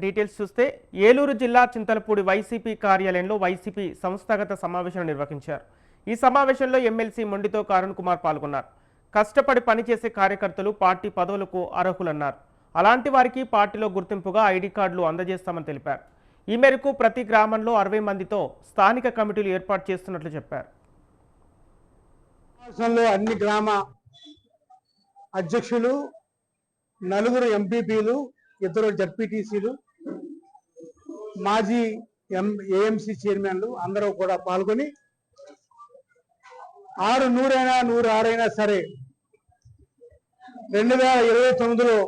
Details చూస్తే ఏలూరు జిల్లా Chintalapudi YCP కార్యాలయంలో వైసీపీ సంస్థాగత సమావేశం నిర్వహించారు. ఈ సమావేశంలో ఎమ్మెల్సీ మొండితో అరుణ్ కుమార్ పాల్గొన్నారు. కష్టపడి పనిచేసే కార్యకర్తలు పార్టీ పదవులకు అర్హులన్నారు. అలాంటి వారికి పార్టీలో గుర్తింపుగా ఐడి కార్డులు అందజేస్తామని తెలిపారు. ఈ మేరకు ప్రతి గ్రామంలో 60 మందితో స్థానిక కమిటీలు ఏర్పాటు చేస్తున్నట్లు చెప్పారు. అన్ని గ్రామ అధ్యక్షులు, 4 ఎంపీపీలు, 2 జడ్పీటీసీలు, మాజీ ఏఎంసీ చైర్మన్లు అందరూ కూడా పాల్గొని 100 అయినా 106 అయినా సరే 2029లో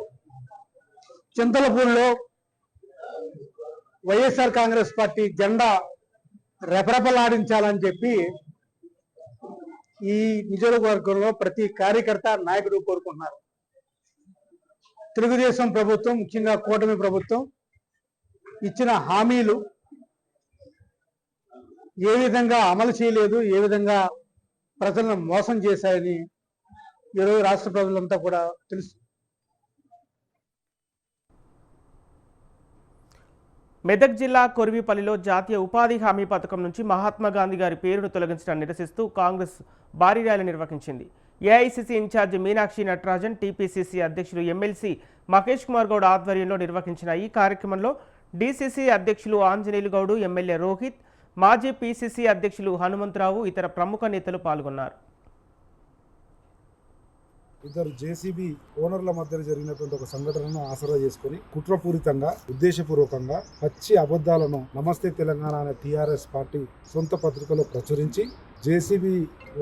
చింతలపూడిలో వైఎస్ఆర్ కాంగ్రెస్ పార్టీ జెండా రెపరెపలాడించాలని చెప్పి ఈ నియోజకవర్గంలో ప్రతి కార్యకర్త నాయకుడు కోరుకుంటున్నారు. తెలుగుదేశం ప్రభుత్వం, ముఖ్యంగా కూటమి ప్రభుత్వం ఇచ్చిన హామీలు ఏ విధంగా అమలు చేయలేదు, ఏ విధంగా ప్రజలను మోసం చేశాయని ఈరోజు రాష్ట్ర ప్రజలంతా కూడా తెలుసు. మెదక్ జిల్లా కొరివిపల్లిలో జాతీయ ఉపాధి హామీ పథకం నుంచి మహాత్మా గాంధీ గారి పేరును తొలగించడాన్ని నిరసిస్తూ కాంగ్రెస్ భారీ ర్యాలీ నిర్వహించింది. AICC incharge Meenakshi Natarajan, TPCC అధ్యక్షులు ఎమ్మెల్సీ మహేష్ కుమార్ గౌడ్ ఆధ్వర్యంలో నిర్వహించిన ఈ కార్యక్రమంలో డీసీసీ అధ్యక్షులు ఆంజనేయులు గౌడ్, ఎమ్మెల్యే రోహిత్, మాజీ పీసీసీ అధ్యక్షులు హనుమంతరావు, ఇతర ప్రముఖ నేతలు పాల్గొన్నారు. ఇద్దరు జేసీబీ ఓనర్ల మధ్య జరిగినటువంటి ఒక సంఘటనను ఆసరా చేసుకుని కుట్రపూరితంగా, ఉద్దేశపూర్వకంగా పచ్చి అబద్ధాలను నమస్తే తెలంగాణ అనే టీఆర్ఎస్ పార్టీ సొంత పత్రికలో ప్రచురించి జేసీబీ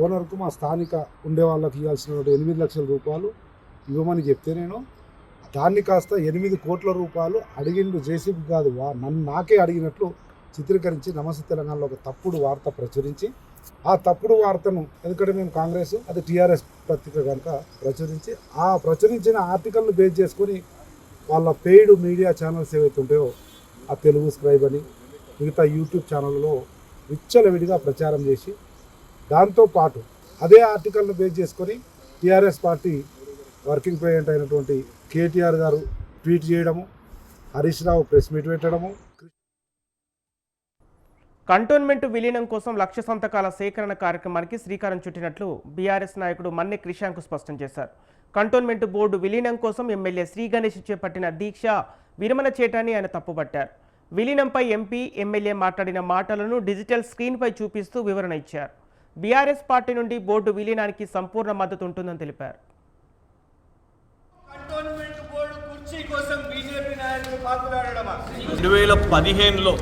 ఓనర్కు మా స్థానిక ఉండే వాళ్ళకి ఇవ్వాల్సిన 8 లక్షల రూపాయలు ఇవ్వమని చెప్తే నేను దాన్ని కాస్త 8 కోట్ల రూపాయలు అడిగిండు. జేసీబీ కాదు, నాకే అడిగినట్లు చిత్రీకరించి నమస్తే తెలంగాణలో ఒక తప్పుడు వార్త ప్రచురించి, ఆ తప్పుడు వార్తను ఎందుకంటే మేము కాంగ్రెస్, అది టీఆర్ఎస్ పత్రిక కనుక ప్రచురించి, ఆ ప్రచురించిన ఆర్టికల్ను బేస్ చేసుకొని వాళ్ళ పెయిడ్ మీడియా ఛానల్స్ ఏవైతే ఉంటాయో ఆ తెలుగు స్క్రైబ్ అని మిగతా యూట్యూబ్ ఛానల్లో విచ్చలవిడిగా ప్రచారం చేసి, దాంతోపాటు అదే ఆర్టికల్ను బేస్ చేసుకొని టీఆర్ఎస్ పార్టీ వర్కింగ్ ప్రెసిడెంట్ అయినటువంటి కేటీఆర్ గారు ట్వీట్ చేయడము, హరీష్ రావు ప్రెస్ మీట్ పెట్టడము. కంటోన్మెంట్ విలీనం కోసం 1,00,000 సంతకాల సేకరణ కార్యక్రమానికి శ్రీకారం చుట్టినట్లు బీఆర్ఎస్ నాయకుడు మన్నె క్రిషాంక్ స్పష్టం చేశారు. కంటోన్మెంట్ బోర్డు విలీనం కోసం ఎమ్మెల్యే శ్రీ గణేష్ చేపట్టిన దీక్ష విరమణ చేయటాన్ని ఆయన తప్పుపట్టారు. విలీనంపై ఎంపీ, ఎమ్మెల్యే మాట్లాడిన మాటలను డిజిటల్ స్క్రీన్పై చూపిస్తూ వివరణ ఇచ్చారు. బీఆర్ఎస్ పార్టీ నుండి బోర్డు విలీనానికి సంపూర్ణ మద్దతు ఉంటుందని తెలిపారు. 2015లో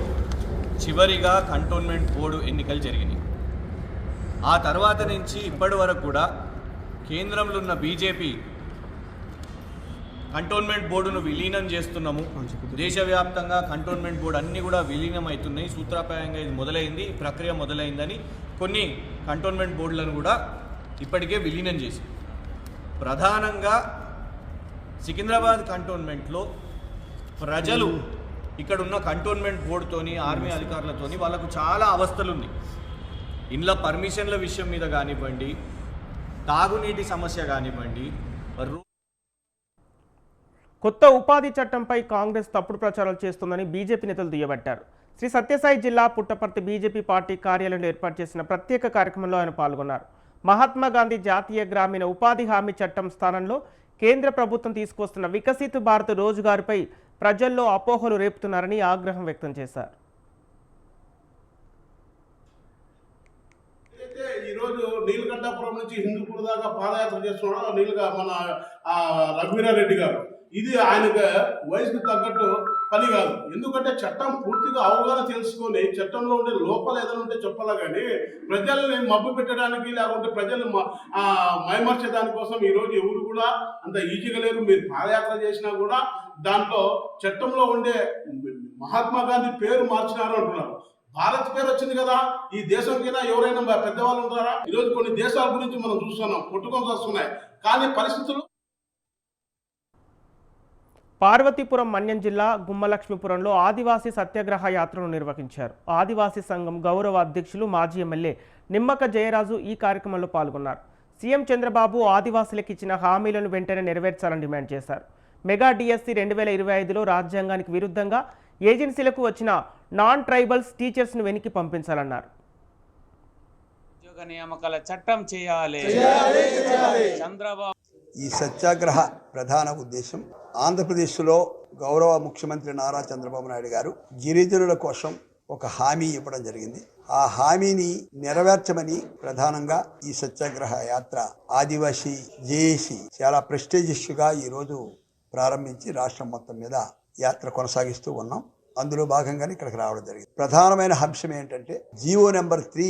చివరిగా కంటోన్మెంట్ బోర్డు ఎన్నికలు జరిగినాయి. ఆ తర్వాత నుంచి ఇప్పటి వరకు కూడా కేంద్రంలో ఉన్న బీజేపీ కంటోన్మెంట్ బోర్డును విలీనం చేస్తున్నాము, దేశవ్యాప్తంగా కంటోన్మెంట్ బోర్డు అన్నీ కూడా విలీనం అవుతున్నాయి, సూత్రప్రాయంగా ఇది మొదలైంది, ఈ ప్రక్రియ మొదలైందని కొన్ని కంటోన్మెంట్ బోర్డులను కూడా ఇప్పటికే విలీనం చేసి, ప్రధానంగా సికింద్రాబాద్ కంటోన్మెంట్లో ప్రజలు ఇక్కడున్న కంటోన్మెంట్ బోర్డుతోని, ఆర్మీ అధికారులతోని వాళ్ళకు చాలా అవస్థలు ఉన్నాయి. ఇండ్ల పర్మిషన్ల విషయం మీద కానివ్వండి, తాగునీటి సమస్య కానివ్వండి. కొత్త ఉపాధి చట్టంపై కాంగ్రెస్ తప్పుడు ప్రచారాలు చేస్తుందని బీజేపీ నేతలు దుయ్యబట్టారు. శ్రీ సత్యసాయి జిల్లా పుట్టపర్తి బీజేపీ పార్టీ కార్యాలయంలో ఏర్పాటు చేసిన ప్రత్యేక కార్యక్రమంలో ఆయన పాల్గొన్నారు. మహాత్మా గాంధీ జాతీయ గ్రామీణ ఉపాధి హామీ చట్టం స్థానంలో కేంద్ర ప్రభుత్వం తీసుకొస్తున్న వికసిత్ భారత్ రోజుగారుపై ప్రజల్లో అపోహలు రేపుతున్నారని ఆగ్రహం వ్యక్తం చేశారు. ఈరోజు నీలకంఠాపురం నుంచి హిందూపూర్ దాకా పాదయాత్ర చేస్తున్నాడు మన రఘువీరారెడ్డి గారు. ఇది ఆయనకు వయసుకు తగ్గట్టు పని కాదు. ఎందుకంటే చట్టం పూర్తిగా అవగాహన తెలుసుకొని చట్టంలో ఉండే లోపాలు ఏదైనా ఉంటే చెప్పాలా కానీ ప్రజల్ని మబ్బు పెట్టడానికి, లేకుంటే ప్రజల్ని మైమర్చడానికి కోసం ఈరోజు ఎవరు కూడా అంత ఈజీగా లేరు. మీరు పాదయాత్ర చేసినా కూడా దాంట్లో చట్టంలో ఉండే మహాత్మా గాంధీ పేరు మార్చినారు అంటున్నారు. భారత్ పేరు వచ్చింది కదా, ఈ దేశం కింద ఎవరైనా పెద్దవాళ్ళు ఉంటారా? ఈరోజు కొన్ని దేశాల గురించి మనం చూస్తున్నాం, కొట్టుకొని వస్తున్నాయి. కానీ పరిస్థితులు పార్వతీపురం మన్యం జిల్లా గుమ్మలక్ష్మీపురంలో ఆదివాసీ సత్యాగ్రహ యాత్రను నిర్వహించారు. ఆదివాసీ సంఘం గౌరవ అధ్యక్షులు మాజీ ఎమ్మెల్యే నిమ్మక జయరాజు ఈ కార్యక్రమంలో పాల్గొన్నారు. సీఎం చంద్రబాబు ఆదివాసులకు ఇచ్చిన హామీలను వెంటనే నెరవేర్చాలని డిమాండ్ చేశారు. మెగా డిఎస్సి 2025లో రాజ్యాంగానికి విరుద్ధంగా ఏజెన్సీలకు వచ్చిన నాన్ ట్రైబల్స్ టీచర్స్ను వెనక్కి పంపించాలన్నారు. ఉద్యోగ నియామకాల చట్టం చేయాలి. చంద్రబాబు ఈ సత్యాగ్రహ ప్రధాన ఉద్దేశం ఆంధ్రప్రదేశ్లో గౌరవ ముఖ్యమంత్రి నారా చంద్రబాబు నాయుడు గారు గిరిజనుల కోసం ఒక హామీ ఇవ్వడం జరిగింది. ఆ హామీని నెరవేర్చమని ప్రధానంగా ఈ సత్యాగ్రహ యాత్ర ఆదివాసీ జేఏసీ చాలా ప్రెస్టీజియస్గా ఈరోజు ప్రారంభించి రాష్ట్రం మొత్తం మీద యాత్ర కొనసాగిస్తూ ఉన్నాం. అందులో భాగంగానే ఇక్కడికి రావడం జరిగింది. ప్రధానమైన అంశం ఏంటంటే జీవో నెంబర్ 3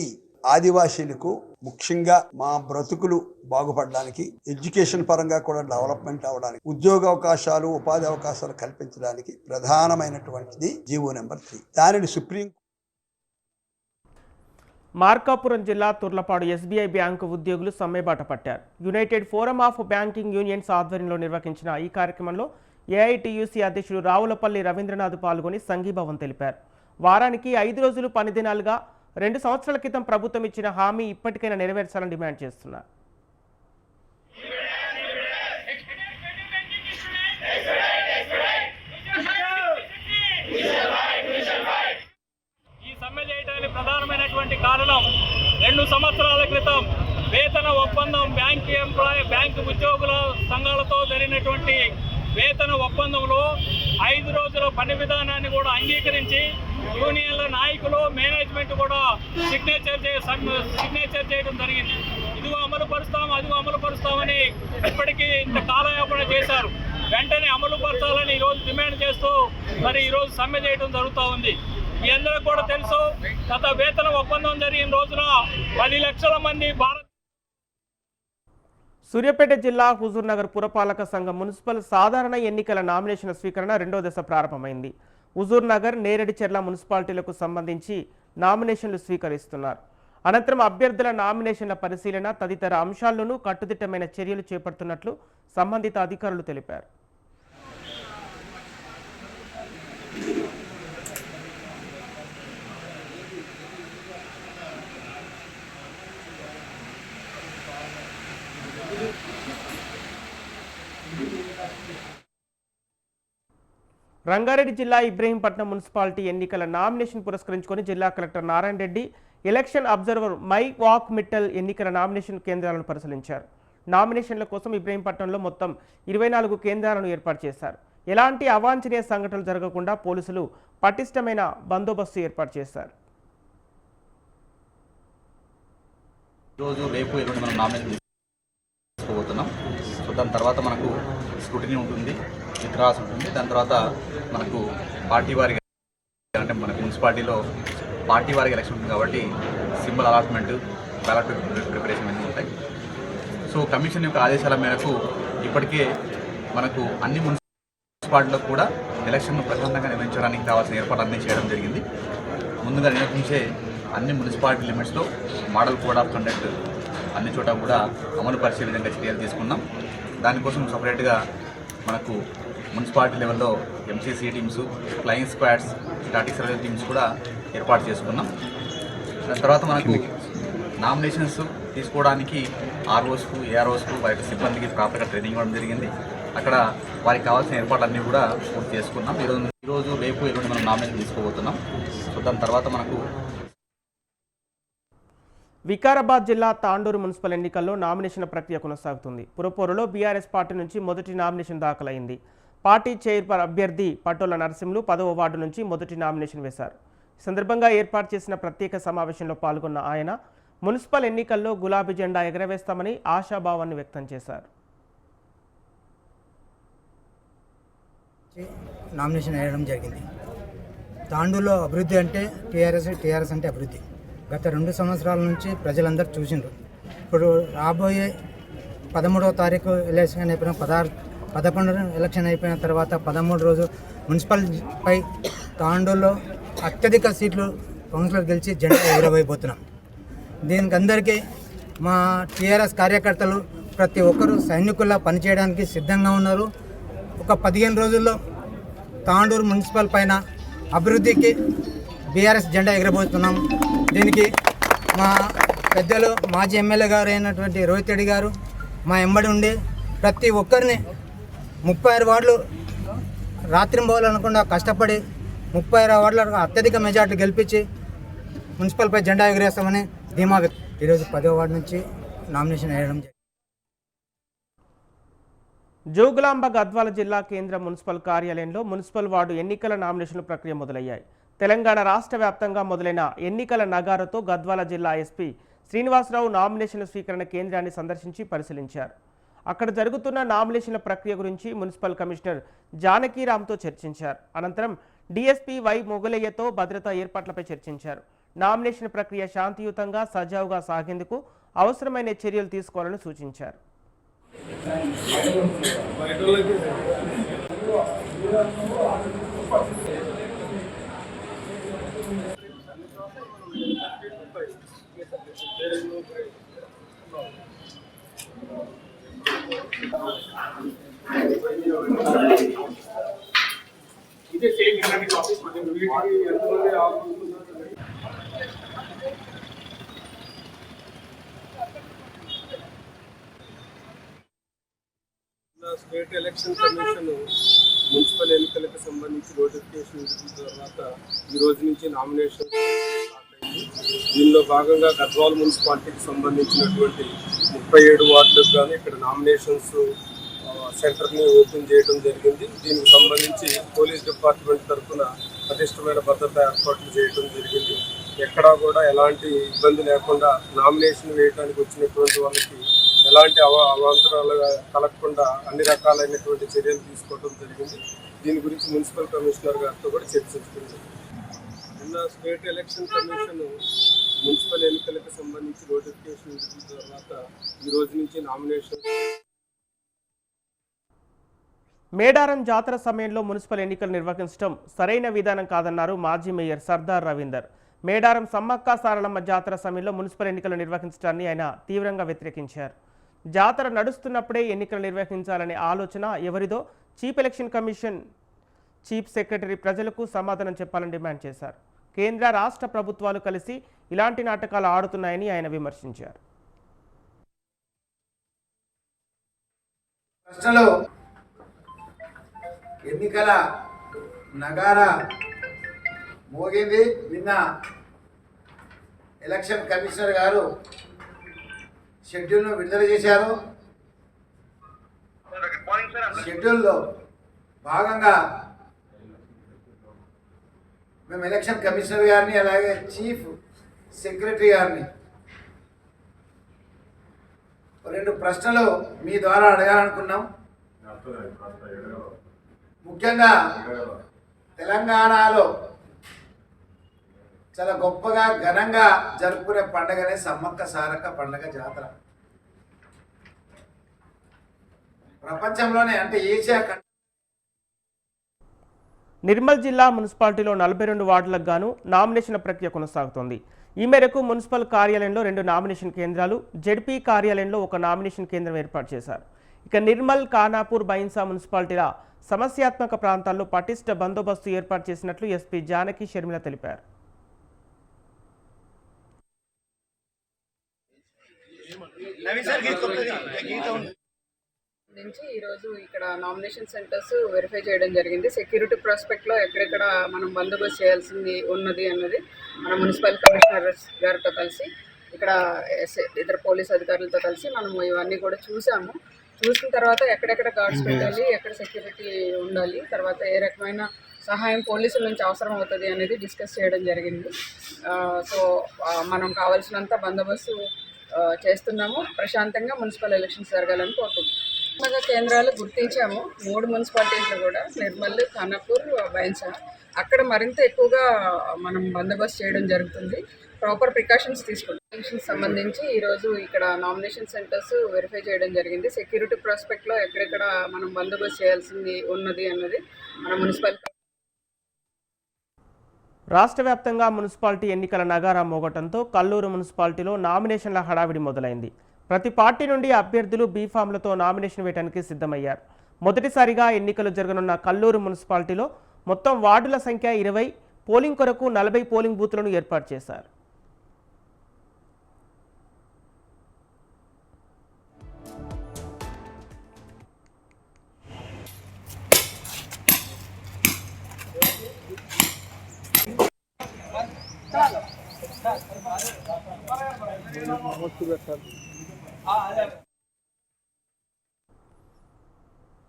ఆదివాసీలకు ముఖ్యంగా మా బ్రతుకులు బాగుపడడానికి, ఎడ్యుకేషన్ పరంగా కూడా డెవలప్మెంట్ అవడానికి, ఉద్యోగ అవకాశాలు ఉపాధి అవకాశాలు కల్పించడానికి ప్రధానమైనటువంటిది జీవో నెంబర్ 3. దానిని సుప్రీం మార్కాపురం జిల్లా తుర్లపాడు ఎస్బీఐ బ్యాంకు ఉద్యోగులు సమ్మెబాట పట్టారు. United forum of banking unions ఆధ్వర్యంలో నిర్వహించిన ఈ కార్యక్రమంలో ఏఐటీయూసీ అధ్యక్షుడు రావులపల్లి రవీంద్రనాథ్ పాల్గొని సంఘీభావం తెలిపారు. వారానికి 5 రోజులు పని దినాలుగా 2 సంవత్సరాల క్రితం ప్రభుత్వం ఇచ్చిన హామీ ఇప్పటికైనా నెరవేర్చాలని డిమాండ్ చేస్తున్నారు. ఈ సమ్మె చేయడానికి ప్రధానమైనటువంటి కారణం 2 సంవత్సరాల క్రితం వేతన ఒప్పందం బ్యాంకు ఉద్యోగుల సంఘాలతో జరిగినటువంటి వేతన ఒప్పందంలో 5 రోజుల పని విధానాన్ని కూడా అంగీకరించి యూనియన్ల నాయకులు మేనేజ్మెంట్ కూడా సిగ్నేచర్ చేయడం జరిగింది. ఇదిగో అమలు పరుస్తామని ఇప్పటికీ ఇంత కాలయాపన చేశారు. వెంటనే అమలు పరచాలని ఈరోజు డిమాండ్ చేస్తూ మరి ఈరోజు సమ్మె చేయడం జరుగుతూ ఉంది. మీ అందరికీ కూడా తెలుసు, గత వేతన ఒప్పందం జరిగిన రోజున 10 లక్షల మంది సూర్యాపేట జిల్లా హుజూర్నగర్ పురపాలక సంఘం మున్సిపల్ సాధారణ ఎన్నికల నామినేషన్ల స్వీకరణ 2వ దశ ప్రారంభమైంది. హుజూర్నగర్, నేరేడిచెర్ల మున్సిపాలిటీలకు సంబంధించి నామినేషన్లు స్వీకరిస్తున్నారు. అనంతరం అభ్యర్థుల నామినేషన్ల పరిశీలన తదితర అంశాల్లోనూ కట్టుదిట్టమైన చర్యలు చేపడుతున్నట్లు సంబంధిత అధికారులు తెలిపారు. రంగారెడ్డి జిల్లా ఇబ్రహీంపట్నం మున్సిపాలిటీ ఎన్నికల నామినేషన్ పురస్కరించుకొని జిల్లా collector Narayana Reddy election observer my walk Mittal ఎన్నికల నామినేషన్ కేంద్రాలను పరిశీలించారు. నామినేషన్ల కోసం ఇబ్రహీంపట్నంలో మొత్తం 24 కేంద్రాలను ఏర్పాటు చేశారు. ఎలాంటి అవాంఛనీయ సంఘటనలు జరగకుండా పోలీసులు పటిష్టమైన బందోబస్తు ఏర్పాటు చేశారు. ఈరోజు రేపు ఎల్లుండి మనం నామినేషన్ తీసుకోబోతున్నాం. సో దాని తర్వాత మనకు స్క్రూటినీ ఉంటుంది, విత్డ్రాస్ ఉంటుంది. దాని తర్వాత మనకు పార్టీ వారిగా అంటే మనకు మున్సిపాలిటీలో పార్టీ వారికి ఎలక్షన్ ఉంటుంది కాబట్టి సింబల్ అలాట్మెంట్, బ్యాలెట్ ప్రిపరేషన్ అన్నీ ఉంటాయి. సో కమిషన్ యొక్క ఆదేశాల మేరకు ఇప్పటికే మనకు అన్ని మున్సిపాలిటీలో కూడా ఎలక్షన్ను ప్రశాంతంగా నిర్వహించడానికి కావాల్సిన ఏర్పాట్లన్నీ చేయడం జరిగింది. ముందుగా నిర్వహించే అన్ని మున్సిపాలిటీ లిమిట్స్లో మోడల్ కోడ్ ఆఫ్ కండక్ట్ అన్ని చోట కూడా అమలు పరిచే విధంగా చర్యలు తీసుకున్నాం. దానికోసం సపరేట్గా మనకు మున్సిపాలిటీ లెవెల్లో MCC teams, flying squads, static surveillance teams కూడా ఏర్పాటు చేసుకున్నాం. దాని తర్వాత మనకు నామినేషన్స్ తీసుకోవడానికి ఆర్ఓస్కు, ఏఆర్ఓస్కు వారి సిబ్బందికి ప్రాపర్గా ట్రైనింగ్ ఇవ్వడం జరిగింది. అక్కడ వారికి కావాల్సిన ఏర్పాట్లన్నీ కూడా పూర్తి చేసుకున్నాం. ఈరోజు రేపు ఎల్లుండి మనం నామినేషన్ తీసుకోబోతున్నాం. సో దాని తర్వాత మనకు వికారాబాద్ జిల్లా తాండూరు మున్సిపల్ ఎన్నికల్లో నామినేషన్ల ప్రక్రియ కొనసాగుతుంది. పురపోరులో బీఆర్ఎస్ పార్టీ నుంచి మొదటి నామినేషన్ దాఖలైంది. పార్టీ చైర్పర్ అభ్యర్థి పటోల నరసింహులు 10వ వార్డు నుంచి మొదటి నామినేషన్ వేశారు. ఈ సందర్భంగా ఏర్పాటు చేసిన ప్రత్యేక సమావేశంలో పాల్గొన్న ఆయన మున్సిపల్ ఎన్నికల్లో గులాబీ జెండా ఎగరవేస్తామని ఆశాభావాన్ని వ్యక్తం చేశారు. నామినేషన్ వేయడం జరిగింది. తాండూరులో అభివృద్ధి అంటే టీఆర్ఎస్ అంటే అభివృద్ధి. గత 2 సంవత్సరాల నుంచి ప్రజలందరూ చూసిండ్రు. ఇప్పుడు రాబోయే 13వ తారీఖు ఎలక్షన్ అయిపోయిన 11 ఎలక్షన్ అయిపోయిన తర్వాత 13 రోజు మున్సిపల్పై తాండూరులో అత్యధిక సీట్లు కౌన్సిలర్ గెలిచి జెండా ఎగురవేయబోతున్నాం. దీనికి అందరికీ మా టీఆర్ఎస్ కార్యకర్తలు ప్రతి ఒక్కరూ సైనికుల్లా పనిచేయడానికి సిద్ధంగా ఉన్నారు. ఒక 15 రోజుల్లో తాండూరు మున్సిపల్ పైన అభివృద్ధికి బీఆర్ఎస్ జెండా ఎగరబోతున్నాం. దీనికి మా పెద్దలు మాజీ ఎమ్మెల్యే గారు అయినటువంటి రోహిత్ రెడ్డి గారు మా ఎంబడి ఉండి ప్రతి ఒక్కరిని 36 వార్డులు రాత్రింబవలు అనకుండా కష్టపడి 36 వార్డులకు అత్యధిక మెజార్టీ గెలిపించి మున్సిపల్పై జెండా ఎగరేస్తామని ధీమా వ్యక్తం. ఈరోజు 10వ వార్డు నుంచి నామినేషన్ వేయడం జరిగింది. జోగులాంబ గద్వాల జిల్లా కేంద్ర మున్సిపల్ కార్యాలయంలో మున్సిపల్ వార్డు ఎన్నికల నామినేషన్ల ప్రక్రియ మొదలయ్యాయి. తెలంగాణ రాష్ట్ర వ్యాప్తంగా మొదలైన ఎన్నికల నగారతో గద్వాల జిల్లా ఎస్పీ శ్రీనివాసరావు నామినేషన్ల స్వీకరణ కేంద్రాన్ని సందర్శించి పరిశీలించారు. అక్కడ జరుగుతున్న నామినేషన్ల ప్రక్రియ గురించి మున్సిపల్ కమిషనర్ జానకీరామ్తో చర్చించారు. అనంతరం డీఎస్పీ వై మొగలయ్యతో భద్రతా ఏర్పాట్లపై చర్చించారు. నామినేషన్ ప్రక్రియ శాంతియుతంగా సజావుగా సాగేందుకు అవసరమైన చర్యలు తీసుకోవాలని సూచించారు. స్టేట్ ఎలక్షన్ కమిషన్ మున్సిపల్ ఎన్నికలకు సంబంధించి నోటిఫికేషన్ ఇచ్చిన తర్వాత ఈ రోజు నుంచి నామినేషన్ స్టార్ట్ అయింది. దీనిలో భాగంగా గద్వాల మున్సిపాలిటీకి సంబంధించినటువంటి 37 వార్డులకు కానీ ఇక్కడ నామినేషన్స్ సెంటర్ని ఓపెన్ చేయడం జరిగింది. దీనికి సంబంధించి పోలీస్ డిపార్ట్మెంట్ తరఫున పటిష్టమైన భద్రత ఏర్పాట్లు చేయడం జరిగింది. ఎక్కడా కూడా ఎలాంటి ఇబ్బంది లేకుండా నామినేషన్ వేయడానికి వచ్చినటువంటి వాళ్ళకి ఎలాంటి అవాంతరాలు కలగకుండా అన్ని రకాలైనటువంటి చర్యలు తీసుకోవడం జరిగింది. దీని గురించి మున్సిపల్ కమిషనర్ గారితో కూడా చర్చించుకుంది. నిన్న స్టేట్ ఎలక్షన్ కమిషన్ మున్సిపల్ ఎన్నికలకు సంబంధించి నోటిఫికేషన్ ఇచ్చిన తర్వాత ఈ రోజు నుంచి నామినేషన్. మేడారం జాతర సమయంలో మున్సిపల్ ఎన్నికలు నిర్వహించడం సరైన విధానం కాదన్నారు మాజీ మేయర్ సర్దార్ రవీందర్. మేడారం సమ్మక్క సారలమ్మ జాతర సమయంలో మున్సిపల్ ఎన్నికలు నిర్వహించడాన్ని ఆయన తీవ్రంగా వ్యతిరేకించారు. జాతర నడుస్తున్నప్పుడే ఎన్నికలు నిర్వహించాలనే ఆలోచన ఎవరిదో chief election commission chief secretary ప్రజలకు సమాధానం చెప్పాలని డిమాండ్ చేశారు. కేంద్ర రాష్ట్ర ప్రభుత్వాలు కలిసి ఇలాంటి నాటకాలు ఆడుతున్నాయని ఆయన విమర్శించారు. ఎన్నికల నగారా మోగింది. నిన్న ఎలక్షన్ కమిషనర్ గారు షెడ్యూల్ను విడుదల చేశారు. షెడ్యూల్లో భాగంగా మేము ఎలక్షన్ కమిషనర్ గారిని అలాగే చీఫ్ సెక్రటరీ గారిని 2 ప్రశ్నలు మీ ద్వారా అడగాలనుకున్నాం. ముఖ్యంగా తెలంగాణలో చాలా గొప్పగా ఘనంగా జరుపుకునే పండుగనే సమ్మక్క సారక్క పండుగ జాతర. ప్రపంచంలోనే అంటే ఏషియా నిర్మల్ జిల్లా మున్సిపాలిటీలో 42 వార్డులకు గాను నామినేషన్ల ప్రక్రియ కొనసాగుతోంది. ఈ మేరకు మున్సిపల్ కార్యాలయంలో 2 నామినేషన్ కేంద్రాలు, జెడ్పీ కార్యాలయంలో 1 నామినేషన్ కేంద్రం ఏర్పాటు చేశారు. ఇక నిర్మల్, ఖానాపూర్, బైన్సా మున్సిపాలిటీల సమస్యాత్మక ప్రాంతాల్లో పటిష్ట బందోబస్తు ఏర్పాటు చేసినట్లు ఎస్పీ జానకి షర్మిల తెలిపారు. నుంచి ఈరోజు ఇక్కడ నామినేషన్ సెంటర్స్ వెరిఫై చేయడం జరిగింది. సెక్యూరిటీ ప్రాస్పెక్ట్లో ఎక్కడెక్కడ మనం బందోబస్తు చేయాల్సింది ఉన్నది అన్నది మన మున్సిపల్ కమిషనర్ గారితో కలిసి ఇక్కడ ఇతర పోలీస్ అధికారులతో కలిసి మనం ఇవన్నీ కూడా చూసాము. చూసిన తర్వాత ఎక్కడెక్కడ గార్డ్స్ పెట్టాలి, ఎక్కడ సెక్యూరిటీ ఉండాలి, తర్వాత ఏ రకమైన సహాయం పోలీసుల నుంచి అవసరం అవుతుంది అనేది డిస్కస్ చేయడం జరిగింది. సో మనం కావాల్సినంత బందోబస్తు చేస్తున్నాము. ప్రశాంతంగా మున్సిపల్ ఎలక్షన్స్ జరగాలని కోరుకుంటున్నాము. కేంద్రాలు గుర్తించాము 3 మున్సిపాలిటీస్లో కూడా, నిర్మల్, ఖానాపూర్, బైన్సా. అక్కడ మరింత ఎక్కువగా మనం బందోబస్తు చేయడం జరుగుతుంది. ప్రాపర్ ప్రికాషన్స్ తీసుకుంటాం. ఎలక్షన్స్ సంబంధించి ఈరోజు ఇక్కడ నామినేషన్ సెంటర్స్ వెరిఫై చేయడం జరిగింది. సెక్యూరిటీ ప్రాస్పెక్ట్లో ఎక్కడెక్కడ మనం బందోబస్తు చేయాల్సింది ఉన్నది అన్నది మన మున్సిపల్. రాష్ట్ర వ్యాప్తంగా మున్సిపాలిటీ ఎన్నికల నగారా మోగటంతో కల్లూరు మున్సిపాలిటీలో నామినేషన్ల హడావిడి మొదలైంది. ప్రతి పార్టీ నుండి అభ్యర్థులు బీఫామ్లతో నామినేషన్ వేయడానికి సిద్ధమయ్యారు. మొదటిసారిగా ఎన్నికలు జరగనున్న కల్లూరు మున్సిపాలిటీలో మొత్తం వార్డుల సంఖ్య 20, పోలింగ్ కొరకు 40 పోలింగ్ బూత్లను ఏర్పాటు చేశారు.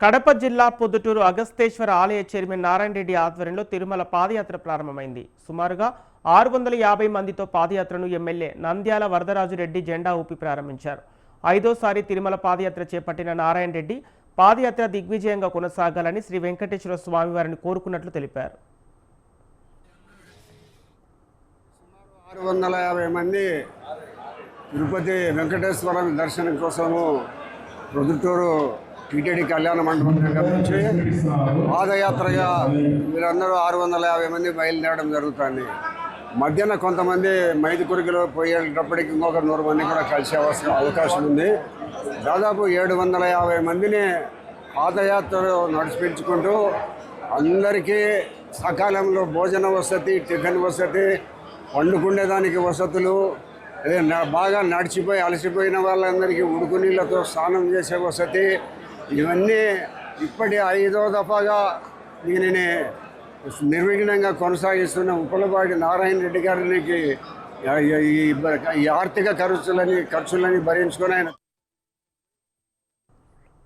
కడప జిల్లా పొద్దుటూరు అగస్తేశ్వర ఆలయ చైర్మన్ నారాయణ రెడ్డి ఆధ్వర్యంలో తిరుమల పాదయాత్ర ప్రారంభమైంది. సుమారుగా 650 మందితో పాదయాత్రను ఎమ్మెల్యే నంద్యాల వరదరాజు రెడ్డి జెండా ఊపి ప్రారంభించారు. 5వ తిరుమల పాదయాత్ర చేపట్టిన నారాయణ రెడ్డి పాదయాత్ర దిగ్విజయంగా కొనసాగాలని శ్రీ వెంకటేశ్వర స్వామివారిని కోరుకున్నట్లు తెలిపారు. 650 మంది తిరుపతి వెంకటేశ్వర దర్శనం కోసము ప్రొద్దుటూరు టీటీడీ కళ్యాణ మండపం దగ్గర నుంచి పాదయాత్రగా వీళ్ళందరూ 650 మంది బయలుదేరడం జరుగుతుంది. మధ్యాహ్నం కొంతమంది మైదుకురికిలో పోయేటప్పటికి ఇంకొక 100 మంది కూడా కలిసే అవకాశం ఉంది. దాదాపు 750 మందిని పాదయాత్రలో నడిపించుకుంటూ అందరికీ సకాలంలో భోజన వసతి, టిఫిన్ వసతి, వండుకునేదానికి వసతులు, బాగా నడిచిపోయి అలసిపోయిన వాళ్ళందరికీ ఉడుకు నీళ్ళతో స్నానం చేసే వసతి, ఇవన్నీ ఇప్పటి 5వ దఫాగా దీనిని నిర్విఘ్నంగా కొనసాగిస్తున్న ఉప్పలపాటి నారాయణ రెడ్డి గారికి ఈ ఆర్థిక ఖర్చులని భరించుకొని ఆయన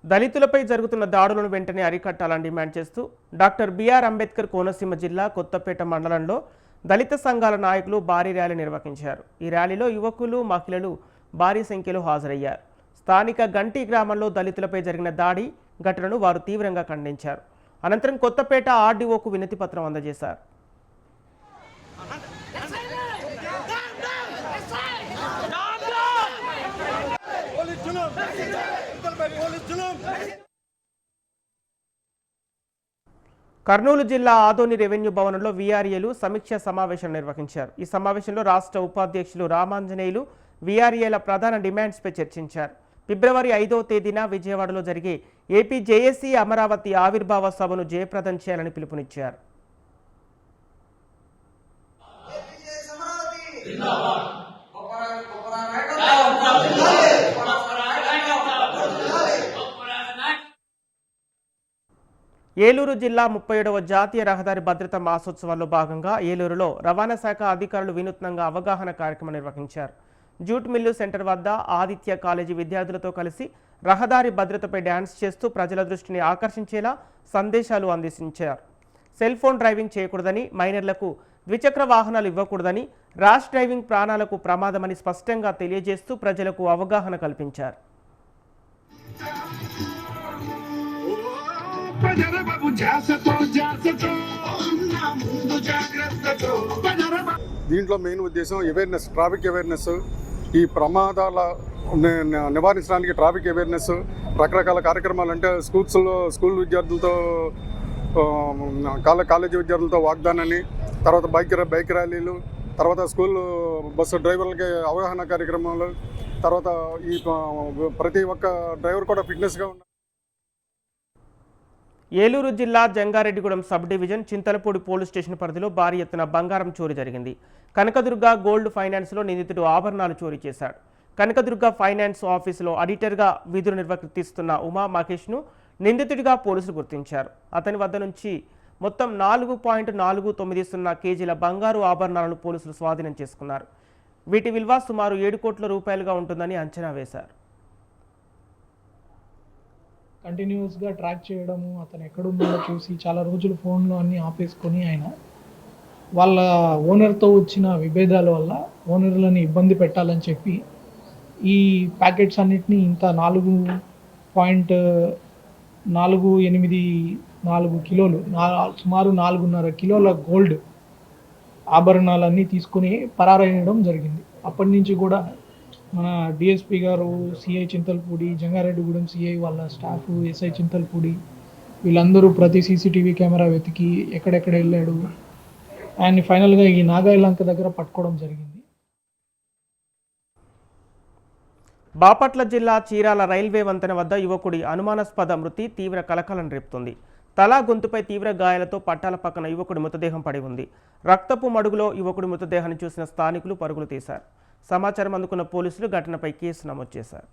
దళితులపై జరుగుతున్న దాడులను వెంటనే అరికట్టాలని డిమాండ్ చేస్తూ డాక్టర్ బిఆర్ అంబేద్కర్ కోనసీమ జిల్లా కొత్తపేట మండలంలో దళిత సంఘాల నాయకులు భారీ ర్యాలీ నిర్వహించారు. ఈ ర్యాలీలో యువకులు, మహిళలు భారీ సంఖ్యలో హాజరయ్యారు. స్థానిక గంటి గ్రామంలో దళితులపై జరిగిన దాడి ఘటనను వారు తీవ్రంగా ఖండించారు. అనంతరం కొత్తపేట ఆర్డీఓకు వినతి పత్రం అందజేశారు. కర్నూలు జిల్లా ఆదోని రెవెన్యూ భవనంలో వీఆర్ఏలు సమీక్ష సమావేశం నిర్వహించారు. ఈ సమావేశంలో రాష్ట్ర ఉపాధ్యక్షులు రామాంజనేయులు వీఆర్ఏల ప్రధాన డిమాండ్స్పై చర్చించారు. ఫిబ్రవరి 5వ తేదీన విజయవాడలో జరిగే ఏపీ జేఏసీ అమరావతి ఆవిర్భావ సభను జయప్రదం చేయాలని పిలుపునిచ్చారు. ఏలూరు జిల్లా 37వ జాతీయ రహదారి భద్రతా మాసోత్సవాల్లో భాగంగా ఏలూరులో రవాణా శాఖ అధికారులు వినూత్నంగా అవగాహన కార్యక్రమం నిర్వహించారు. జూట్ మిల్లు సెంటర్ వద్ద ఆదిత్య కాలేజీ విద్యార్థులతో కలిసి రహదారి భద్రతపై డ్యాన్స్ చేస్తూ ప్రజల దృష్టిని ఆకర్షించేలా సందేశాలు అందించారు. సెల్ ఫోన్ డ్రైవింగ్ చేయకూడదని, మైనర్లకు ద్విచక్ర వాహనాలు ఇవ్వకూడదని, ర్యాష్ డ్రైవింగ్ ప్రాణాలకు ప్రమాదమని స్పష్టంగా తెలియజేస్తూ ప్రజలకు అవగాహన కల్పించారు. దీంట్లో మెయిన్ ఉద్దేశం అవేర్నెస్, ట్రాఫిక్ అవేర్నెస్, ఈ ప్రమాదాల నివారించడానికి ట్రాఫిక్ అవేర్నెస్, రకరకాల కార్యక్రమాలు. అంటే స్కూల్ విద్యార్థులతో, కాలేజీ విద్యార్థులతో వాగ్దానాన్ని, తర్వాత బైక్ ర్యాలీలు, తర్వాత స్కూల్ బస్సు డ్రైవర్లకి అవగాహన కార్యక్రమాలు, తర్వాత ఈ ప్రతి ఒక్క డ్రైవర్ కూడా ఫిట్నెస్గా ఉండాలి. ఏలూరు జిల్లా Jangareddygudem sub division Chintalapudi police station పరిధిలో భారీ ఎత్తున బంగారం చోరీ జరిగింది. కనకదుర్గ గోల్డ్ ఫైనాన్స్లో నిందితుడు ఆభరణాలు చోరీ చేశాడు. కనకదుర్గ ఫైనాన్స్ ఆఫీసులో ఆడిటర్గా విధులు నిర్వర్తిస్తున్న ఉమా మహేష్ను నిందితుడిగా పోలీసులు గుర్తించారు. అతని వద్ద నుంచి మొత్తం 4.490 కేజీల బంగారు ఆభరణాలను పోలీసులు స్వాధీనం చేసుకున్నారు. వీటి విలువ సుమారు 7 కోట్ల రూపాయలుగా ఉంటుందని అంచనా వేశారు. కంటిన్యూస్గా ట్రాక్ చేయడము, అతను ఎక్కడున్నాడో చూసి చాలా రోజులు ఫోన్లో అన్నీ ఆపేసుకొని ఆయన వాళ్ళ ఓనర్తో వచ్చిన విభేదాల వల్ల ఓనర్లని ఇబ్బంది పెట్టాలని చెప్పి ఈ ప్యాకెట్స్ అన్నిటినీ ఇంత 4.484 కిలోలు, సుమారు 4.5 కిలోల గోల్డ్ ఆభరణాలన్నీ తీసుకుని పరారయ్యడం జరిగింది. అప్పటి నుంచి కూడా మన డిఎస్పీ గారు, సిఐ చింతలపూడి, జంగారెడ్డిగూడెం సిఐ వాళ్ళ స్టాఫ్, ఎస్ఐ చింతలపూడి వీళ్ళందరూ ప్రతి సీసీటీవీ కెమెరా వెతికి ఎక్కడెక్కడ వెళ్ళాడు ఆయన్ని ఫైనల్గా ఈ నాగాయలంక దగ్గర పట్టుకోవడం జరిగింది. బాపట్ల జిల్లా చీరాల రైల్వే వంతెన వద్ద యువకుడి అనుమానాస్పద మృతి తీవ్ర కలకలం రేపుతుంది. తల, గొంతుపై తీవ్ర గాయాలతో పట్టాల పక్కన యువకుడి మృతదేహం పడి ఉంది. రక్తపు మడుగులో యువకుడి మృతదేహాన్ని చూసిన స్థానికులు పరుగులు తీశారు. సమాచారం అందుకున్న పోలీసులు ఘటనపై కేసు నమోదు చేశారు.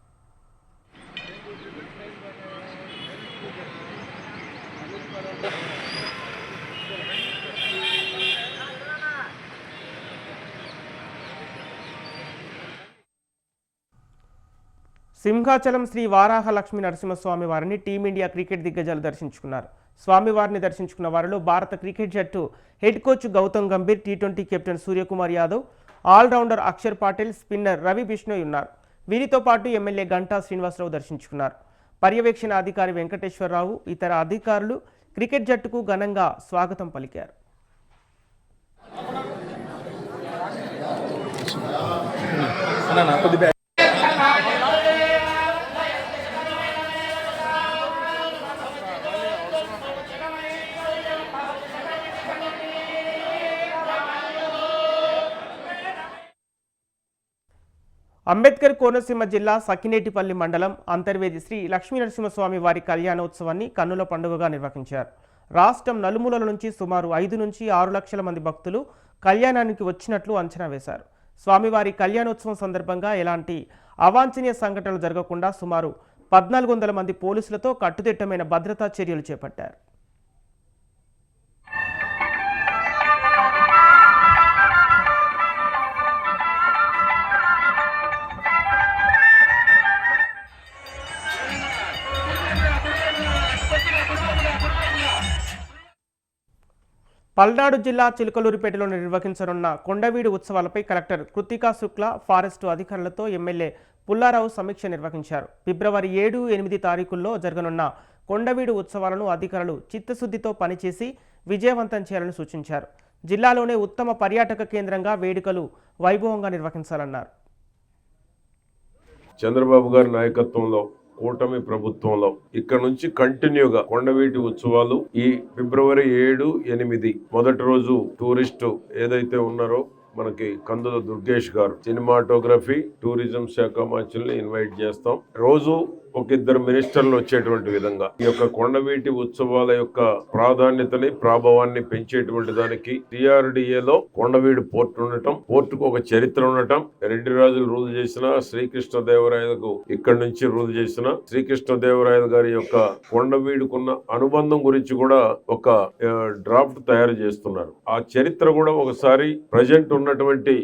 సింహాచలం శ్రీ వారాహ లక్ష్మీ నరసింహస్వామి వారిని టీమిండియా క్రికెట్ దిగ్గజాలు దర్శించుకున్నారు. స్వామివారిని దర్శించుకున్న వారిలో భారత క్రికెట్ జట్టు హెడ్ కోచ్ గౌతమ్ గంభీర్, టీ20 captain Suryakumar Yadav, allrounder Axar Patel, spinner Ravi Bishnoi ఉన్నారు. వీరితో పాటు ఎమ్మెల్యే గంటా శ్రీనివాసరావు దర్శించుకున్నారు. పర్యవేక్షణ అధికారి వెంకటేశ్వరరావు, ఇతర అధికారులు క్రికెట్ జట్టుకు ఘనంగా స్వాగతం పలికారు. అంబేద్కర్ కోనసీమ జిల్లా సకినేటిపల్లి మండలం అంతర్వేది శ్రీ లక్ష్మీనరసింహస్వామి వారి కళ్యాణోత్సవాన్ని కన్నుల పండుగగా నిర్వహించారు. రాష్ట్రం నలుమూలల నుంచి సుమారు 5 నుంచి 6 లక్షల మంది భక్తులు కళ్యాణానికి వచ్చినట్లు అంచనా వేశారు. స్వామివారి కళ్యాణోత్సవం సందర్భంగా ఎలాంటి అవాంఛనీయ సంఘటనలు జరగకుండా సుమారు 1400 మంది పోలీసులతో కట్టుదిట్టమైన భద్రతా చర్యలు చేపట్టారు. పల్నాడు జిల్లా చిలుకలూరిపేటలో నిర్వహించనున్న కొండవీడు ఉత్సవాలపై కలెక్టర్ కృతికా శుక్లా, ఫారెస్టు అధికారులతో ఎమ్మెల్యే పుల్లారావు సమీక్ష నిర్వహించారు. ఫిబ్రవరి 7, 8 తారీఖుల్లో జరగనున్న కొండవీడు ఉత్సవాలను అధికారులు చిత్తశుద్ధితో పనిచేసి విజయవంతం చేయాలని సూచించారు. జిల్లాలోనే ఉత్తమ పర్యాటక కేంద్రంగా వేడుకలు వైభవంగా నిర్వహించాలన్నారు. చంద్రబాబు గారి నాయకత్వంలో కూటమి ప్రభుత్వంలో ఇక్కడ నుంచి కంటిన్యూగా కొండవీటి ఉత్సవాలు ఈ ఫిబ్రవరి 7, 8 మొదటి రోజు టూరిస్టు ఏదైతే ఉన్నారో మనకి కందుల దుర్గేష్ గారు సినిమాటోగ్రఫీ టూరిజం శాఖ మంత్రుల్ని ఇన్వైట్ చేస్తాం. రోజు ఒక 2 మినిస్టర్లు వచ్చేటువంటి విధంగా ఈ యొక్క కొండవీటి ఉత్సవాల యొక్క ప్రాధాన్యతని ప్రాభవాన్ని పెంచేటువంటి దానికి TRDAలో కొండవీడు పోర్ట్ ఉండటం, పోర్టుకు ఒక చరిత్ర ఉండటం, రెడ్డి రాజులు రూల్ చేసిన, శ్రీకృష్ణదేవరాయలకు ఇక్కడి నుంచి రూల్ చేసిన శ్రీకృష్ణదేవరాయలు గారి యొక్క కొండవీడుకున్న అనుబంధం గురించి కూడా ఒక డ్రాఫ్ట్ తయారు చేస్తున్నారు. ఆ చరిత్ర కూడా ఒకసారి ప్రజెంట్ ఉన్నటువంటి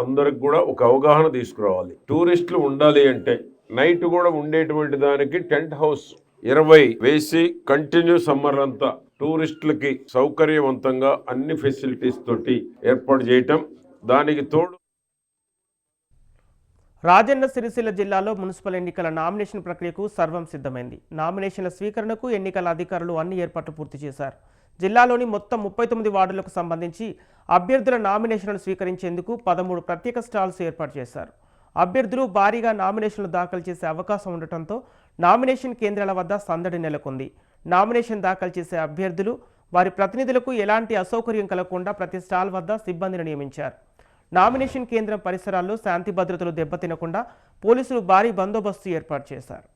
అందరికి కూడా ఒక అవగాహన తీసుకురావాలి. టూరిస్టులు ఉండాలి అంటే నైట్ కూడా ఉండేటువంటి దానికి టెంట్ హౌస్ 20 వేసి కంటిన్యూ సమ్మర్ అంతా టూరిస్టులకి సౌకర్యవంతంగా అన్ని ఫెసిలిటీస్ తోటి ఏర్పాటు చేయటం. దానికి తోడు రాజన్న సిరిసిల్ల జిల్లాలో మున్సిపల్ ఎన్నికల నామినేషన్ ప్రక్రియకు సర్వం సిద్ధమైంది. నామినేషన్ల స్వీకరణకు ఎన్నికల అధికారులు అన్ని ఏర్పాట్లు పూర్తి చేశారు. జిల్లాలోని మొత్తం 39 వార్డులకు సంబంధించి అభ్యర్థుల నామినేషన్లు స్వీకరించేందుకు 13 ప్రత్యేక స్టాల్స్ ఏర్పాటు చేశారు. అభ్యర్థులు భారీగా నామినేషన్లు దాఖలు చేసే అవకాశం ఉండటంతో నామినేషన్ కేంద్రాల వద్ద సందడి నెలకొంది. నామినేషన్ దాఖలు చేసే అభ్యర్థులు, వారి ప్రతినిధులకు ఎలాంటి అసౌకర్యం కలగకుండా ప్రతి స్టాల్ వద్ద సిబ్బందిని నియమించారు. నామినేషన్ కేంద్రం పరిసరాల్లో శాంతి భద్రతలు దెబ్బతినకుండా పోలీసులు భారీ బందోబస్తు ఏర్పాటు చేశారు.